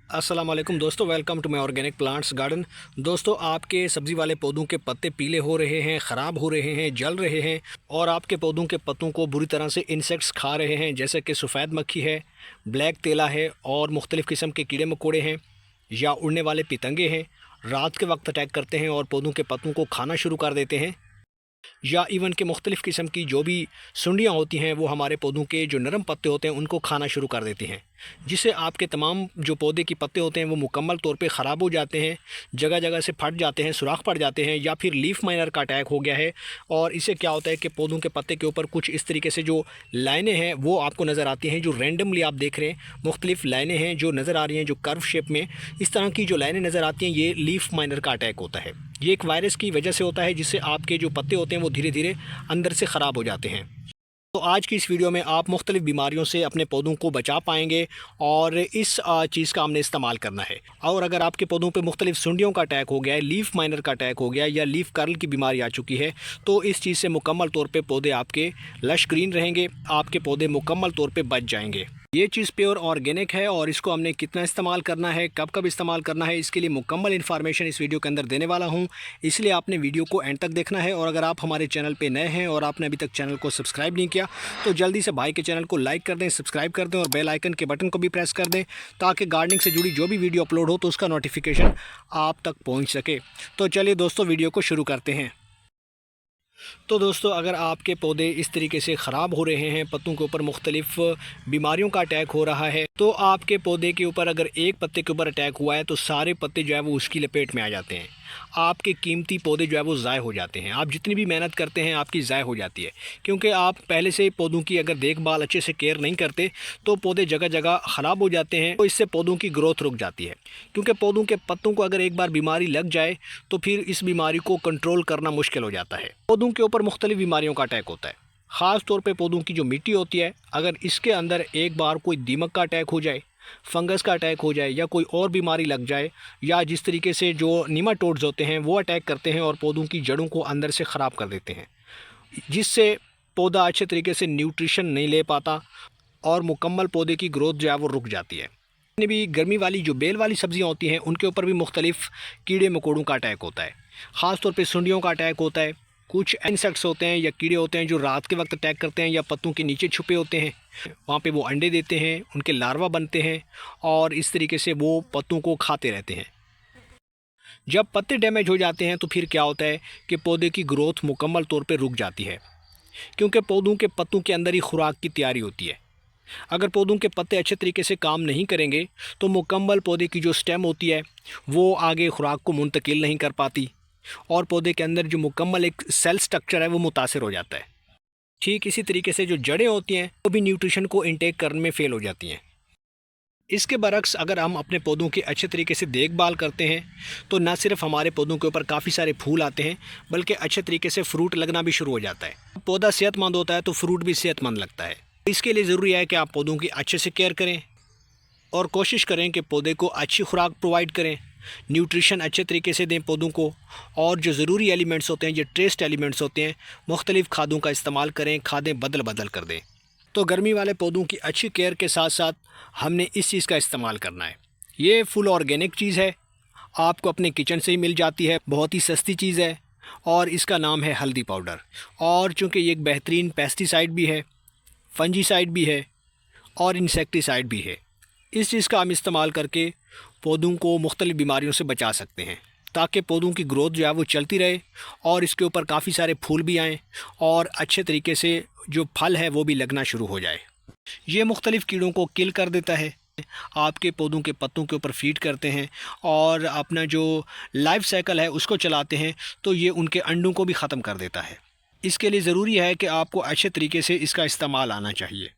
अस्सलाम वालेकुम दोस्तों, welcome to my organic plants garden. दोस्तों, आपके सब्ज़ी वाले पौधों के पत्ते पीले हो रहे हैं, ख़राब हो रहे हैं, जल रहे हैं और आपके पौधों के पत्तों को बुरी तरह से इंसेक्ट्स खा रहे हैं, जैसे कि सफ़ेद मक्खी है, ब्लैक तेला है और मुख्तलिफ़ किस्म के कीड़े मकोड़े हैं या उड़ने वाले पतंगे हैं। रात के वक्त अटैक करते हैं और पौधों के पत्तों को खाना शुरू कर देते हैं, या इवन के मुख्तलिफ़ किस्म की जो भी सुंडियाँ होती हैं वो हमारे पौधों के जो नरम पत्ते होते हैं उनको खाना शुरू कर देती हैं, जिससे आपके तमाम जो पौधे के पत्ते होते हैं वो मुकम्मल तौर पे ख़राब हो जाते हैं, जगह जगह से फट जाते हैं, सुराख पड़ जाते हैं, या फिर लीफ माइनर का अटैक हो गया है। और इससे क्या होता है कि पौधों के पत्ते के ऊपर कुछ इस तरीके से जो लाइनें हैं वो आपको नज़र आती हैं, जो रैंडमली आप देख रहे हैं मुख्तलिफ़ लाइनें हैं जो नज़र आ रही हैं, जो कर्व शेप में इस तरह की जो लाइनें नज़र आती हैं, ये लीफ माइनर का अटैक होता है। ये एक वायरस की वजह से होता है, जिससे आपके जो पत्ते होते हैं वो धीरे धीरे अंदर से ख़राब हो जाते हैं। तो आज की इस वीडियो में आप मुख्तलिफ़ बीमारियों से अपने पौधों को बचा पाएंगे और इस चीज़ का हमने इस्तेमाल करना है। और अगर आपके पौधों पे मुख्तलिफ़ सुंडियों का अटैक हो गया है, लीफ माइनर का अटैक हो गया या लीफ कर्ल की बीमारी आ चुकी है, तो इस चीज़ से मुकम्मल तौर पे पौधे आपके लश ग्रीन रहेंगे, आपके पौधे मुकम्मल तौर पे बच जाएंगे। ये चीज़ प्योर ऑर्गेनिक है और इसको हमने कितना इस्तेमाल करना है, कब कब इस्तेमाल करना है, इसके लिए मुकम्मल इन्फॉर्मेशन इस वीडियो के अंदर देने वाला हूँ। इसलिए आपने वीडियो को एंड तक देखना है। और अगर आप हमारे चैनल पे नए हैं और आपने अभी तक चैनल को सब्सक्राइब नहीं किया तो जल्दी से भाई के चैनल को लाइक कर दें, सब्सक्राइब कर दें और बेल आइकन के बटन को भी प्रेस कर दें, ताकि गार्डनिंग से जुड़ी जो भी वीडियो अपलोड हो तो उसका नोटिफिकेशन आप तक पहुँच सके। तो चलिए दोस्तों, वीडियो को शुरू करते हैं। तो दोस्तों, अगर आपके पौधे इस तरीके से ख़राब हो रहे हैं, पत्तों के ऊपर मुख्तलिफ़ बीमारियों का अटैक हो रहा है, तो आपके पौधे के ऊपर अगर एक पत्ते के ऊपर अटैक हुआ है तो सारे पत्ते जो है वो उसकी लपेट में आ जाते हैं। आपके कीमती पौधे जो है वो ज़ाय हो जाते हैं। आप जितनी भी मेहनत करते हैं आपकी ज़ाय हो जाती है, क्योंकि आप पहले से पौधों की अगर देखभाल अच्छे से केयर नहीं करते तो पौधे जगह जगह ख़राब हो जाते हैं। तो इससे पौधों की ग्रोथ रुक जाती है, क्योंकि पौधों के पत्तों को अगर एक बार बीमारी लग जाए तो फिर इस बीमारी को कंट्रोल करना मुश्किल हो जाता है। पौधों के ऊपर मुख्तलिफ़ बीमारियों का अटैक होता है, ख़ास तौर पे पौधों की जो मिट्टी होती है, अगर इसके अंदर एक बार कोई दीमक का अटैक हो जाए, फंगस का अटैक हो जाए या कोई और बीमारी लग जाए, या जिस तरीके से जो नीमाटोड्स होते हैं वो अटैक करते हैं और पौधों की जड़ों को अंदर से ख़राब कर देते हैं, जिससे पौधा अच्छे तरीके से न्यूट्रिशन नहीं ले पाता और मुकम्मल पौधे की ग्रोथ जो है वो रुक जाती है। जितनी भी गर्मी वाली जो बेल वाली सब्ज़ियाँ होती हैं उनके ऊपर भी मुख्तलिफ़ कीड़े मकोड़ों का अटैक होता है, ख़ास तौर पे सुंडियों का अटैक होता है। कुछ इंसेक्ट्स होते हैं या कीड़े होते हैं जो रात के वक्त अटैक करते हैं या पत्तों के नीचे छुपे होते हैं, वहाँ पे वो अंडे देते हैं, उनके लार्वा बनते हैं और इस तरीके से वो पत्तों को खाते रहते हैं। जब पत्ते डैमेज हो जाते हैं तो फिर क्या होता है कि पौधे की ग्रोथ मुकम्मल तौर पे रुक जाती है, क्योंकि पौधों के पत्तों के अंदर ही खुराक की तैयारी होती है। अगर पौधों के पत्ते अच्छे तरीके से काम नहीं करेंगे तो मुकम्मल पौधे की जो स्टेम होती है वो आगे खुराक को मुंतकिल नहीं कर पाती और पौधे के अंदर जो मुकम्मल एक सेल स्ट्रक्चर है वो मुतासर हो जाता है। ठीक इसी तरीके से जो जड़ें होती हैं वो भी न्यूट्रिशन को इंटेक करने में फ़ेल हो जाती हैं। इसके बरक्स अगर हम अपने पौधों की अच्छे तरीके से देखभाल करते हैं तो न सिर्फ हमारे पौधों के ऊपर काफ़ी सारे फूल आते हैं, बल्कि अच्छे तरीके से फ्रूट लगना भी शुरू हो जाता है। पौधा सेहतमंद होता है तो फ्रूट भी सेहतमंद लगता है। इसके लिए ज़रूरी है कि आप पौधों की अच्छे से केयर करें और कोशिश करें कि पौधे को अच्छी खुराक प्रोवाइड करें, न्यूट्रिशन अच्छे तरीके से दें पौधों को, और जो ज़रूरी एलिमेंट्स होते हैं, जो ट्रेस्ड एलिमेंट्स होते हैं, मुख्तलिफ़ खादों का इस्तेमाल करें, खादें बदल बदल कर दें। तो गर्मी वाले पौधों की अच्छी केयर के साथ साथ हमने इस चीज़ का इस्तेमाल करना है। ये फुल ऑर्गेनिक चीज़ है, आपको अपने किचन से ही मिल जाती है, बहुत ही सस्ती चीज़ है और इसका नाम है हल्दी पाउडर। और चूँकि ये एक बेहतरीन पेस्टिसाइड भी है, फंजीसाइड भी है और इंसेक्टिसाइड भी है। इस चीज़ का हम इस्तेमाल करके पौधों को मुख्तलिफ़ बीमारियों से बचा सकते हैं, ताकि पौधों की ग्रोथ जो है वो चलती रहे और इसके ऊपर काफ़ी सारे फूल भी आएँ और अच्छे तरीके से जो फल है वो भी लगना शुरू हो जाए। ये मुख्तलिफ़ कीड़ों को किल कर देता है, आपके पौधों के पत्तों के ऊपर फीड करते हैं और अपना जो लाइफ साइकिल है उसको चलाते हैं, तो ये उनके अंडों को भी ख़त्म कर देता है। इसके लिए ज़रूरी है कि आपको अच्छे तरीके से इसका इस्तेमाल आना चाहिए।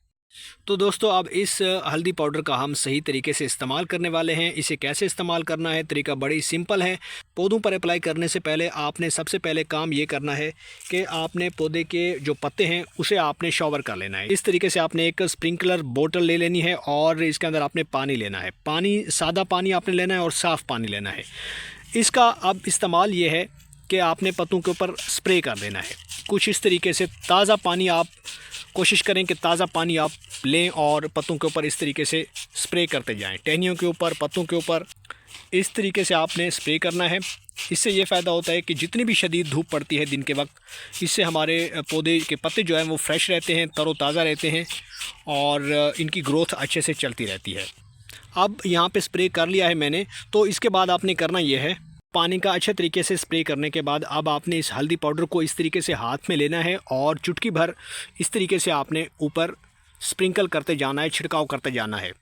तो दोस्तों, अब इस हल्दी पाउडर का हम सही तरीके से इस्तेमाल करने वाले हैं। इसे कैसे इस्तेमाल करना है, तरीका बड़ी सिंपल है। पौधों पर अप्लाई करने से पहले आपने सबसे पहले काम ये करना है कि आपने पौधे के जो पत्ते हैं उसे आपने शॉवर कर लेना है। इस तरीके से आपने एक स्प्रिंकलर बोतल ले लेनी है और इसके अंदर आपने पानी लेना है। पानी सादा पानी आपने लेना है और साफ़ पानी लेना है। इसका अब इस्तेमाल ये है कि आपने पत्तों के ऊपर स्प्रे कर देना है। कुछ इस तरीके से ताज़ा पानी आप कोशिश करें कि ताज़ा पानी आप लें और पत्तों के ऊपर इस तरीके से स्प्रे करते जाएं। टहनियों के ऊपर, पत्तों के ऊपर इस तरीके से आपने स्प्रे करना है। इससे ये फ़ायदा होता है कि जितनी भी शदीद धूप पड़ती है दिन के वक्त, इससे हमारे पौधे के पत्ते जो हैं वो फ्रेश रहते हैं, तरोताज़ा रहते हैं और इनकी ग्रोथ अच्छे से चलती रहती है। अब यहाँ पे स्प्रे कर लिया है मैंने, तो इसके बाद आपने करना ये है, पानी का अच्छे तरीके से स्प्रे करने के बाद अब आपने इस हल्दी पाउडर को इस तरीके से हाथ में लेना है और चुटकी भर इस तरीके से आपने ऊपर स्प्रिंकल करते जाना है, छिड़काव करते जाना है।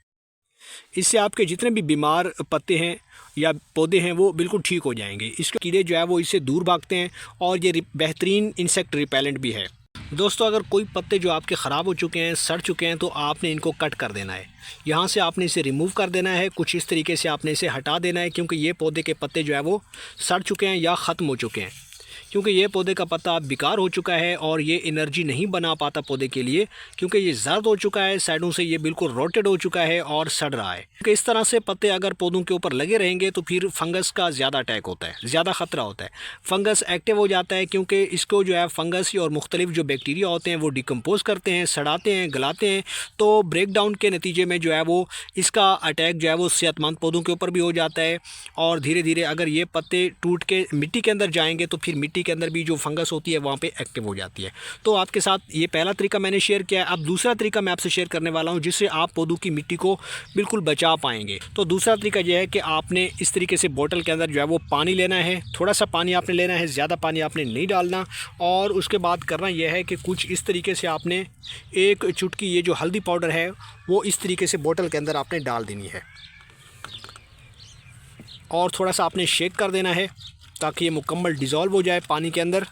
इससे आपके जितने भी बीमार पत्ते हैं या पौधे हैं वो बिल्कुल ठीक हो जाएंगे। इसके कीड़े जो है वो इससे दूर भागते हैं और ये बेहतरीन इंसेक्ट रिपेलेंट भी है। दोस्तों, अगर कोई पत्ते जो आपके ख़राब हो चुके हैं, सड़ चुके हैं, तो आपने इनको कट कर देना है। यहाँ से आपने इसे रिमूव कर देना है, कुछ इस तरीके से आपने इसे हटा देना है, क्योंकि ये पौधे के पत्ते जो है वो सड़ चुके हैं या ख़त्म हो चुके हैं। क्योंकि ये पौधे का पत्ता अब बेकार हो चुका है और ये एनर्जी नहीं बना पाता पौधे के लिए, क्योंकि ये जर्द हो चुका है, साइडों से ये बिल्कुल रोटेड हो चुका है और सड़ रहा है। क्योंकि इस तरह से पत्ते अगर पौधों के ऊपर लगे रहेंगे तो फिर फंगस का ज़्यादा अटैक होता है, ज़्यादा ख़तरा होता है। फंगस एक्टिव हो जाता है, क्योंकि इसको जो है फंगस और मुख्तलिफ जो बैक्टीरिया होते हैं वो डिकम्पोज करते हैं, सड़ाते हैं, गलाते हैं। तो ब्रेक डाउन के नतीजे में जो है वो इसका अटैक जो है वो सेहतमंद पौधों के ऊपर भी हो जाता है और धीरे धीरे अगर ये पत्ते टूट के मिट्टी के अंदर जाएंगे तो फिर मिट्टी के अंदर भी जो फंगस होती है वहाँ पे एक्टिव हो जाती है। तो आपके साथ ये पहला तरीका मैंने शेयर किया है। अब दूसरा तरीका मैं आपसे शेयर करने वाला हूँ जिससे आप पौधों की मिट्टी को बिल्कुल बचा पाएंगे। तो दूसरा तरीका यह है कि आपने इस तरीके से बोतल के अंदर जो है वो पानी लेना है। थोड़ा सा पानी आपने लेना है, ज़्यादा पानी आपने नहीं डालना। और उसके बाद करना यह है कि कुछ इस तरीके से आपने एक चुटकी ये जो हल्दी पाउडर है वो इस तरीके से बोतल के अंदर आपने डाल देनी है और थोड़ा सा आपने शेक कर देना है ताकि ये मुकम्मल डिज़ोल्व हो जाए पानी के अंदर।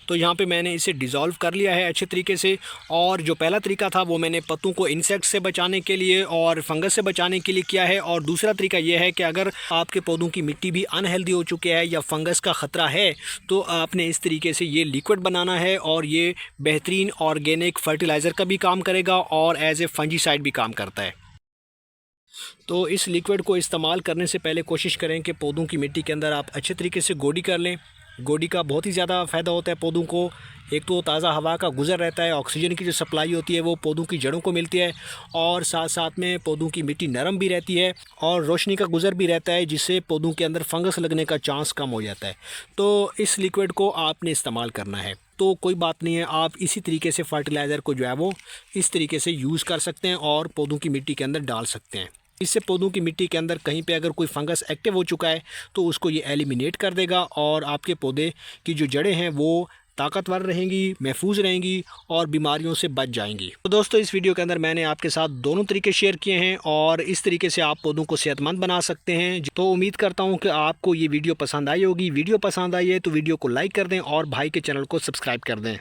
तो यहाँ पे मैंने इसे डिज़ोल्व कर लिया है अच्छे तरीके से। और जो पहला तरीका था वो मैंने पत्तों को इंसेक्ट से बचाने के लिए और फंगस से बचाने के लिए किया है। और दूसरा तरीका ये है कि अगर आपके पौधों की मिट्टी भी अनहेल्दी हो चुकी है या फंगस का ख़तरा है तो आपने इस तरीके से ये लिक्विड बनाना है और ये बेहतरीन ऑर्गेनिक फर्टिलाइज़र का भी काम करेगा और एज ए फंजीसाइड भी काम करता है। तो इस लिक्विड को इस्तेमाल करने से पहले कोशिश करें कि पौधों की मिट्टी के अंदर आप अच्छे तरीके से गोडी कर लें। गोडी का बहुत ही ज़्यादा फ़ायदा होता है पौधों को। एक तो ताज़ा हवा का गुज़र रहता है, ऑक्सीजन की जो सप्लाई होती है वो पौधों की जड़ों को मिलती है और साथ साथ में पौधों की मिट्टी नरम भी रहती है और रोशनी का गुज़र भी रहता है, जिससे पौधों के अंदर फंगस लगने का चांस कम हो जाता है। तो इस लिक्विड को आपने इस्तेमाल करना है। तो कोई बात नहीं है, आप इसी तरीके से फर्टिलाइज़र को जो है वो इस तरीके से यूज़ कर सकते हैं और पौधों की मिट्टी के अंदर डाल सकते हैं। इससे पौधों की मिट्टी के अंदर कहीं पे अगर कोई फंगस एक्टिव हो चुका है तो उसको ये एलिमिनेट कर देगा और आपके पौधे की जो जड़ें हैं वो ताकतवर रहेंगी, महफूज रहेंगी और बीमारियों से बच जाएंगी। तो दोस्तों, इस वीडियो के अंदर मैंने आपके साथ दोनों तरीके शेयर किए हैं और इस तरीके से आप पौधों को सेहतमंद बना सकते हैं। तो उम्मीद करता हूँ कि आपको ये वीडियो पसंद आई होगी। वीडियो पसंद आई है तो वीडियो को लाइक कर दें और भाई के चैनल को सब्सक्राइब कर दें।